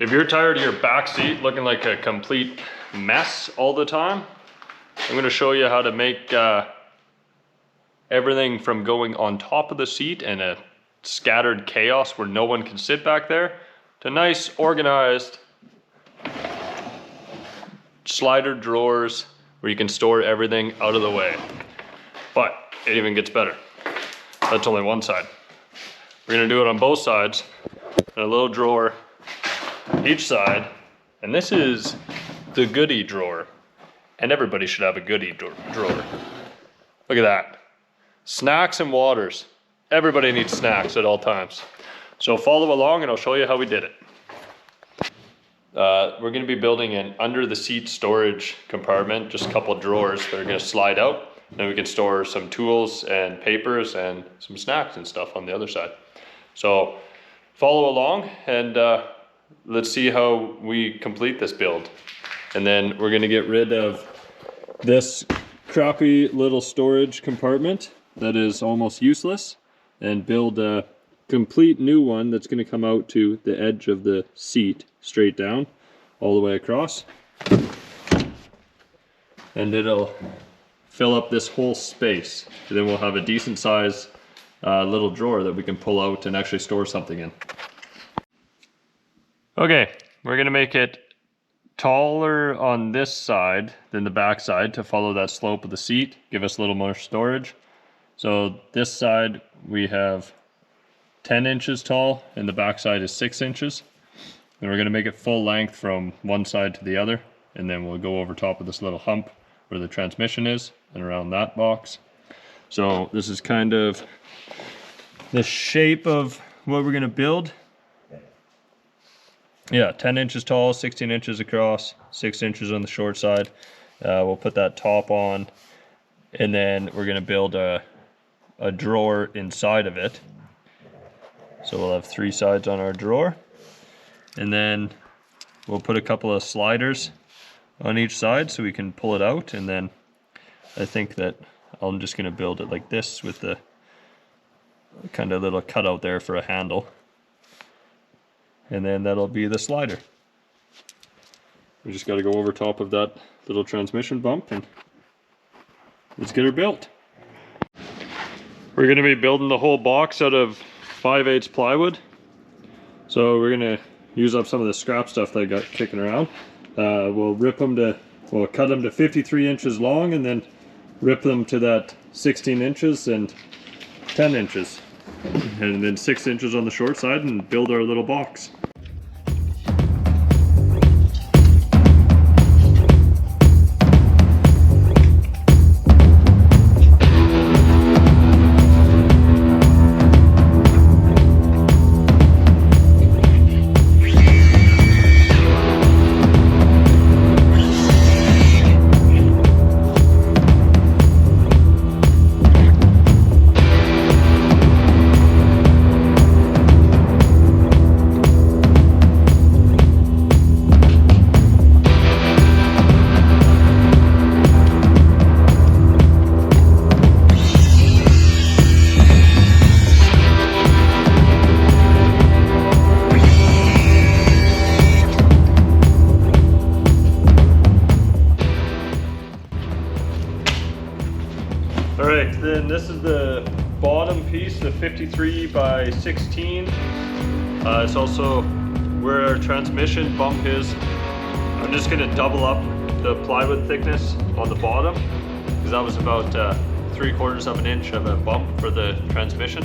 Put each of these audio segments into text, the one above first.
If you're tired of your back seat looking like a complete mess all the time, I'm going to show you how to make everything from going on top of the seat and a scattered chaos where no one can sit back there to nice organized slider drawers where you can store everything out of the way. But it even gets better. That's only one side. We're going to do it on both sides in a little drawer each side, and this is the goodie drawer, and everybody should have a goodie drawer. Look at that. Snacks and waters. Everybody needs snacks at all times. So follow along and I'll show you how we did it. We're going to be building an under the seat storage compartment, just a couple of drawers that are going to slide out. Then we can store some tools and papers and some snacks and stuff on the other side. So follow along and let's see how we complete this build. And then we're going to get rid of this crappy little storage compartment that is almost useless and build a complete new one that's going to come out to the edge of the seat straight down all the way across, and it'll fill up this whole space. And then we'll have a decent size little drawer that we can pull out and actually store something in. Okay, we're going to make it taller on this side than the back side to follow that slope of the seat, give us a little more storage. So this side we have 10 inches tall and the back side is 6 inches. And we're going to make it full length from one side to the other, and then we'll go over top of this little hump where the transmission is and around that box. So this is kind of the shape of what we're going to build. Yeah, 10 inches tall, 16 inches across, 6 inches on the short side. We'll put that top on, and then we're going to build a drawer inside of it. So we'll have 3 sides on our drawer, and then we'll put a couple of sliders on each side so we can pull it out. And then I think that I'm just going to build it like this with the kind of little cutout there for a handle. And then that'll be the slider. We just got to go over top of that little transmission bump and let's get her built. We're going to be building the whole box out of 5/8 plywood. So we're going to use up some of the scrap stuff that I got kicking around. We'll cut them to 53 inches long and then rip them to that 16 inches and 10 inches. And then 6 inches on the short side and build our little box. Alright, then this is the bottom piece, the 53 by 16. It's also where our transmission bump is. I'm just going to double up the plywood thickness on the bottom, because that was about 3/4 of an inch of a bump for the transmission.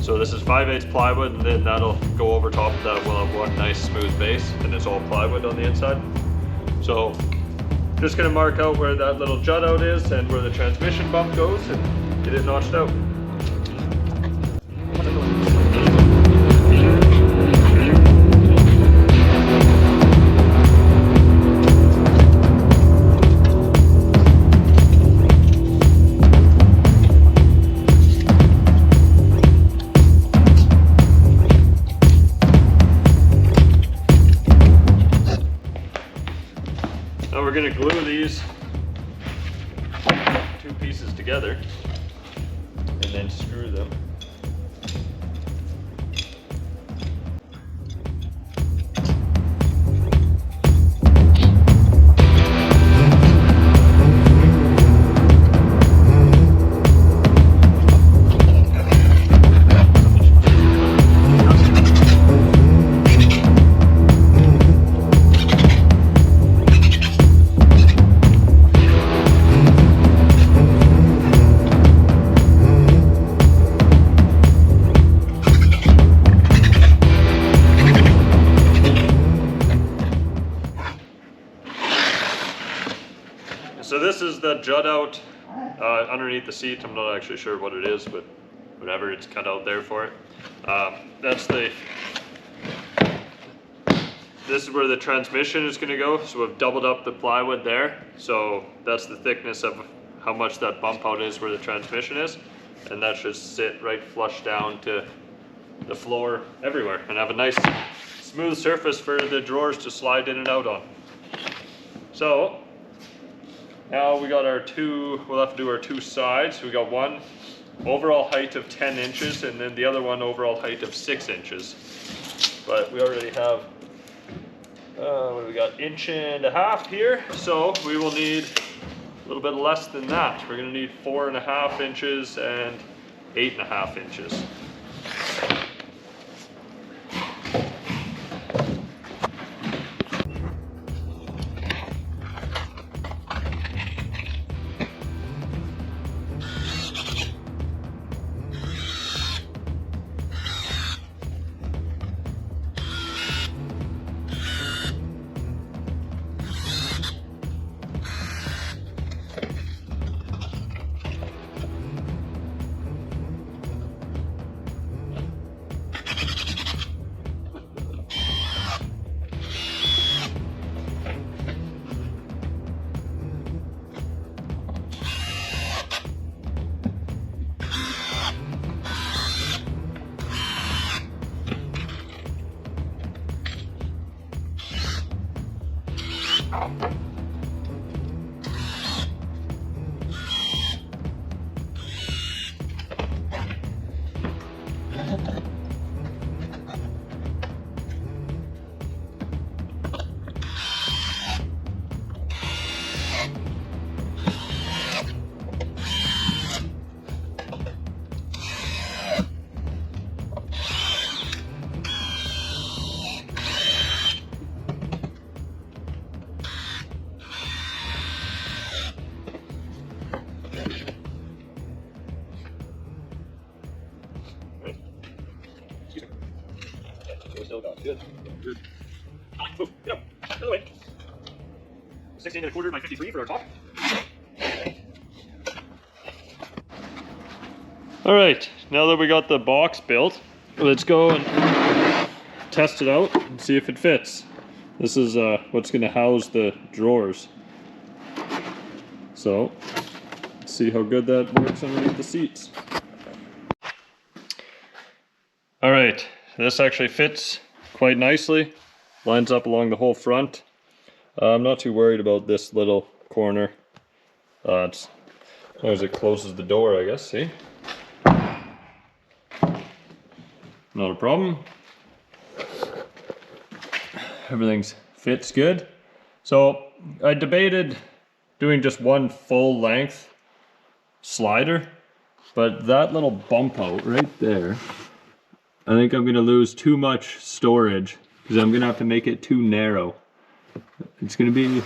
So this is 5/8 plywood, and then that'll go over top of that. We'll have one nice smooth base, and it's all plywood on the inside. So just going to mark out where that little jut out is and where the transmission bump goes and get it notched out. Now we're going to glue these 2 pieces together and then screw them. this is the jut out underneath the seat. I'm not actually sure what it is, but whatever, it's cut out there for it. This is where the transmission is going to go. So we've doubled up the plywood there. So that's the thickness of how much that bump out is where the transmission is. And that should sit right flush down to the floor everywhere and have a nice smooth surface for the drawers to slide in and out on. So now we got our we'll have to do our two sides. We got one overall height of 10 inches and then the other one overall height of 6 inches. But we already have, what do we got, 1.5 inches here. So we will need a little bit less than that. We're gonna need 4.5 inches and 8.5 inches. Good. Good. Move. Get up. Out of the way. 16.25 by 53 for our top. All right, now that we got the box built, let's go and test it out and see if it fits. This is what's going to house the drawers. So, let's see how good that works underneath the seats. All right, this actually fits quite nicely, lines up along the whole front. I'm not too worried about this little corner. As long as it closes the door, I guess, see? Not a problem. Everything fits good. So I debated doing just one full length slider, but that little bump out right there, I think I'm going to lose too much storage because I'm going to have to make it too narrow. It's going to be,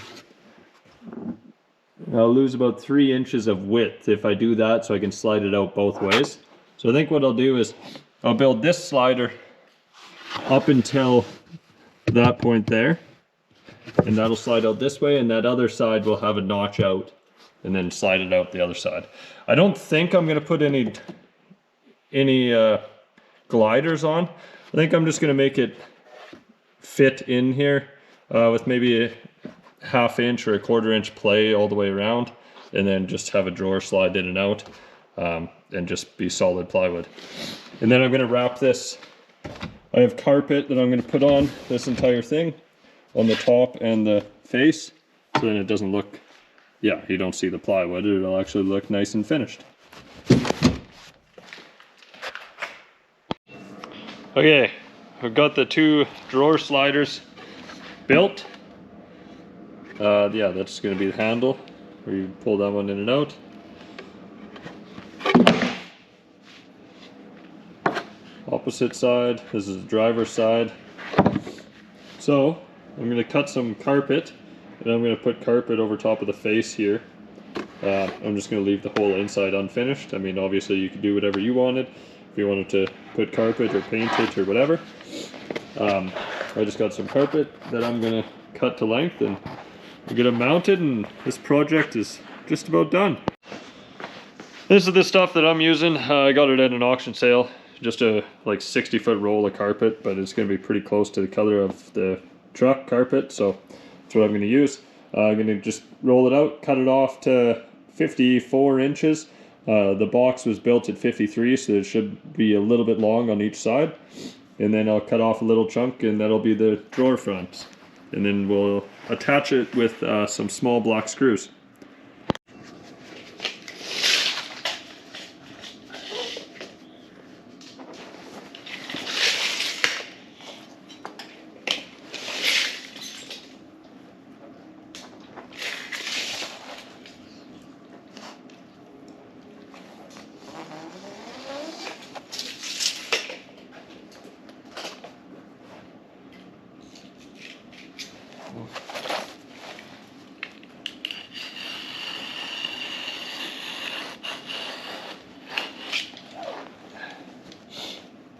I'll lose about 3 inches of width if I do that, so I can slide it out both ways. So I think what I'll do is I'll build this slider up until that point there, and that'll slide out this way, and that other side will have a notch out and then slide it out the other side. I don't think I'm going to put any gliders on. I think I'm just going to make it fit in here with maybe a 1/2 inch or a 1/4 inch play all the way around, and then just have a drawer slide in and out and just be solid plywood. And then I'm going to wrap this. I have carpet that I'm going to put on this entire thing on the top and the face, so then it doesn't look, yeah, you don't see the plywood. It'll actually look nice and finished. Okay, I've got the 2 drawer sliders built. Yeah, that's going to be the handle where you pull that one in and out. Opposite side, this is the driver's side. So I'm going to cut some carpet, and I'm going to put carpet over top of the face here. I'm just going to leave the whole inside unfinished. I mean, obviously you could do whatever you wanted. If you wanted to put carpet or paint it or whatever. I just got some carpet that I'm going to cut to length and get it mounted, and this project is just about done. This is the stuff that I'm using. I got it at an auction sale. Just a like 60-foot roll of carpet, but it's going to be pretty close to the color of the truck carpet, so that's what I'm going to use. I'm going to just roll it out, cut it off to 54 inches. The box was built at 53, so it should be a little bit long on each side. And then I'll cut off a little chunk, and that'll be the drawer fronts. And then we'll attach it with some small block screws.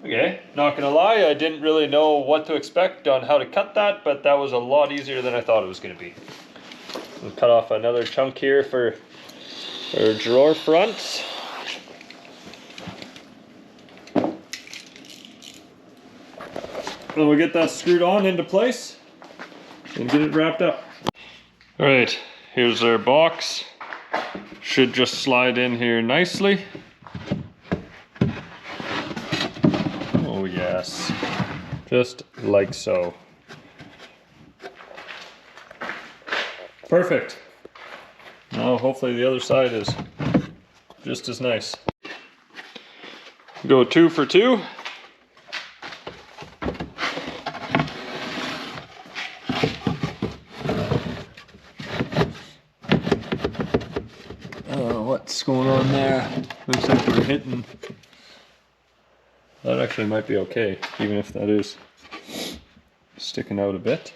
Okay, not gonna lie, I didn't really know what to expect on how to cut that, but that was a lot easier than I thought it was gonna be. We'll cut off another chunk here for our drawer fronts. And we'll get that screwed on into place and get it wrapped up. All right, here's our box. Should just slide in here nicely. Oh yes, just like so. Perfect. Now hopefully the other side is just as nice. Go 2 for 2. What's going on there? Looks like we're hitting. That actually might be okay, even if that is sticking out a bit.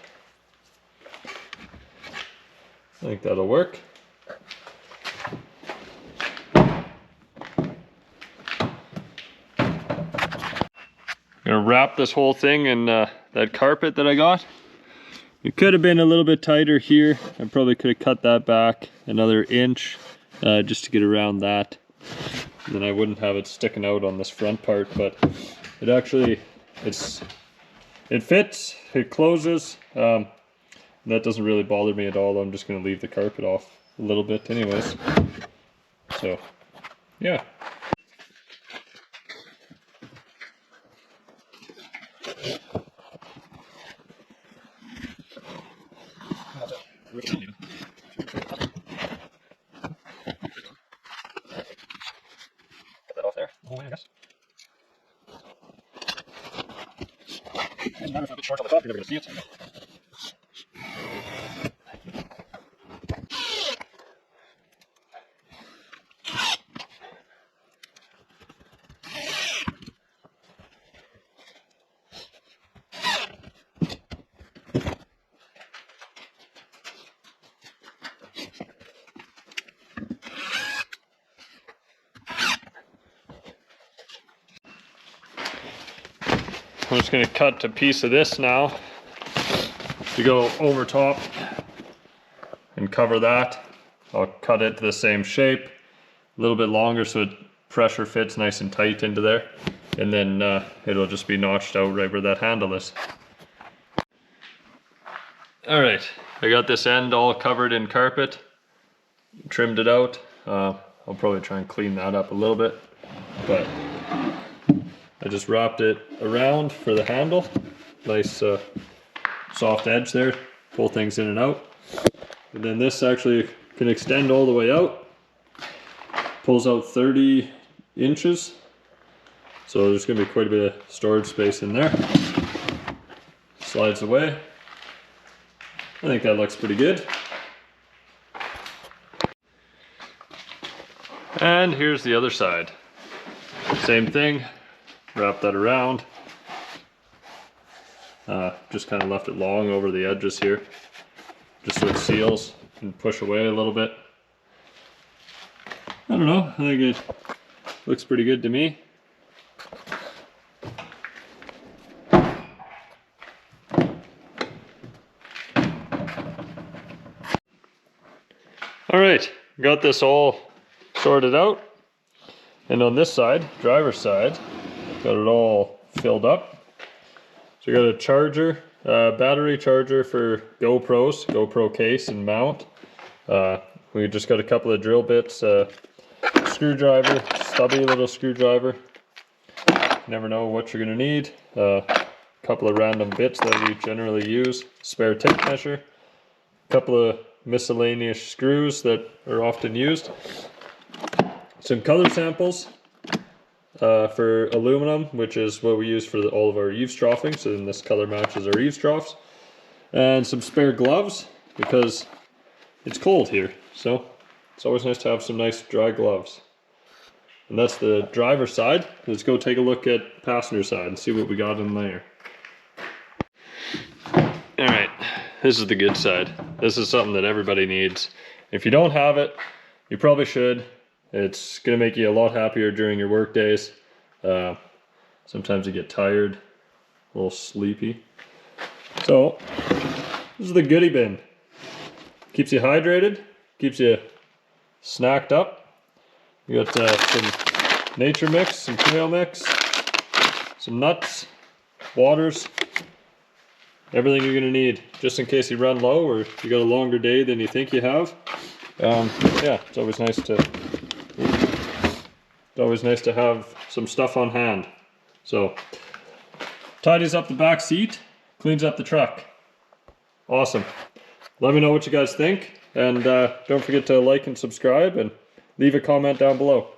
I think that'll work. I'm gonna wrap this whole thing in that carpet that I got. It could have been a little bit tighter here. I probably could have cut that back another inch just to get around that. And then I wouldn't have it sticking out on this front part, but it actually, it fits, it closes. That doesn't really bother me at all. I'm just gonna leave the carpet off a little bit anyways. So, yeah. Get that off there. Oh, I guess. Doesn't matter if I'm a bit short on the top, you're never gonna see it. I'm just going to cut a piece of this now to go over top and cover that. I'll cut it to the same shape, a little bit longer so it pressure fits nice and tight into there, and then it'll just be notched out right where that handle is. Alright, I got this end all covered in carpet, trimmed it out. I'll probably try and clean that up a little bit, but I just wrapped it around for the handle. Nice soft edge there, pull things in and out. And then this actually can extend all the way out. Pulls out 30 inches. So there's gonna be quite a bit of storage space in there. Slides away. I think that looks pretty good. And here's the other side. Same thing. Wrap that around. Just kind of left it long over the edges here, just so it seals and push away a little bit. I don't know, I think it looks pretty good to me. Alright, got this all sorted out. And on this side, driver's side, got it all filled up. So we got a charger, battery charger for GoPros, GoPro case and mount. We just got a couple of drill bits, screwdriver, stubby little screwdriver. Never know what you're gonna need. A couple of random bits that we generally use. Spare tape measure. A couple of miscellaneous screws that are often used. Some color samples for aluminum, which is what we use for all of our eaves troughing. So then this color matches our eaves troughs. And some spare gloves because it's cold here. So it's always nice to have some nice dry gloves. And that's the driver's side. Let's go take a look at passenger side and see what we got in there. All right, this is the good side. This is something that everybody needs. If you don't have it, you probably should. It's gonna make you a lot happier during your work days. Sometimes you get tired, a little sleepy. So, this is the goodie bin. Keeps you hydrated, keeps you snacked up. You got some nature mix, some trail mix, some nuts, waters, everything you're gonna need just in case you run low or you got a longer day than you think you have. Yeah, it's always nice to have some stuff on hand. So, tidies up the back seat, cleans up the truck. Awesome. Let me know what you guys think, and don't forget to like and subscribe and leave a comment down below.